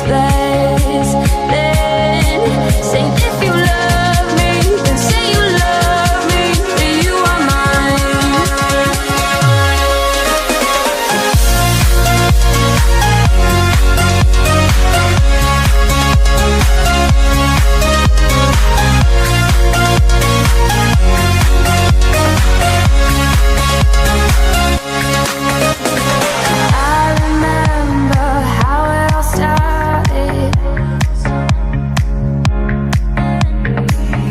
space. Then say if you love me, then say you love me, that you are mine. I remember how it all started.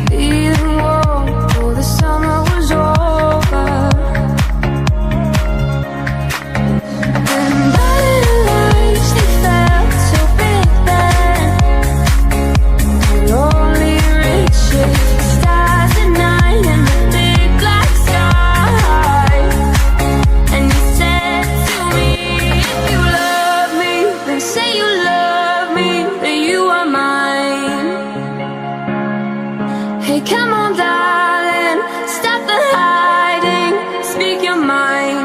Feeling warm before the summer was over. And butterflies, they felt so big then. Lonely riches, stars at night, and the big black sky. And you said to me, if you love me, then say you love me, that you are mine. Hey, come on, darling, stop the hiding, speak your mind.